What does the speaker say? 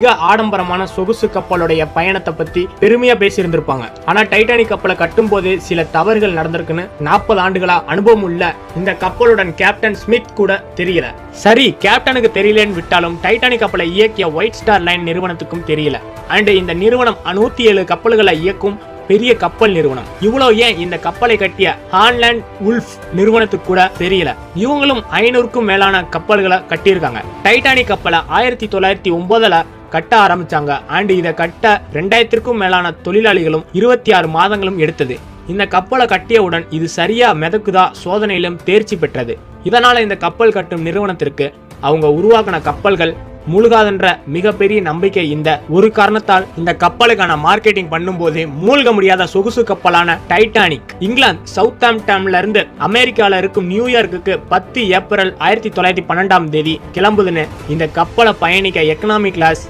மிக ஆடம்பரமான சொகுசு கப்பலுடைய பயணத்தை பத்தி பெருமையா பேசியிருந்திருப்பாங்க. ஆனா டைட்டானிக் கப்பலை கட்டும் போது சில தவறுகள் நடந்திருக்குன்னு 40 ஆண்டுகளா அனுபவம் உள்ள இந்த கப்பலுடன் கேப்டன் ஸ்மித் கூட தெரியல. சரி, கேப்டனுக்கு தெரியலன்னு விட்டாலும் டைட்டானிக் கப்பலை இயக்கிய ஒயிட் ஸ்டார் லைன் நிறுவனத்துக்கும் தெரியல. அண்ட் இந்த நிறுவனம் 107 கப்பல்களை இயக்கும் பெரிய கப்பல் நிறுவனம். இவ்வளவு ஏன் இந்த கப்பலை கட்டிய ஹான்லேண்ட் உல்ஃப் நிறுவனத்துக்கு கூட தெரியல. இவங்களும் 500க்கும் மேலான கப்பல்களை கட்டியிருக்காங்க. டைட்டானிக் கப்பலை 1909ல கட்ட ஆரம்பிச்சாங்க. அண்ட் இதை கட்ட 2000க்கும் மேலான தொழிலாளிகளும் 26 மாதங்களும் எடுத்தது. இந்த கப்பலை கட்டியவுடன் இது சரியா மிதக்குதா சோதனையிலும் தேர்ச்சி பெற்றது. இதனால இந்த கப்பல் கட்டும் நிறுவனத்திற்கு அவங்க உருவாக்கின கப்பல்கள் மூழ்காதென்ற மிகப்பெரிய நம்பிக்கை. இந்த ஒரு காரணத்தால் இந்த கப்பலுக்கான மார்க்கெட்டிங் பண்ணும்போது மூழ்க முடியாத சொகுசு கப்பலான டைட்டானிக் இங்கிலாந்து சவுத்தாம்ப்டன்ல இருந்து அமெரிக்கால இருக்கும் நியூயார்க்குக்கு 10 ஏப்ரல் 1912 கிளம்புதுன்னு இந்த கப்பலை பயணிக்க எக்கனாமிக் கிளாஸ்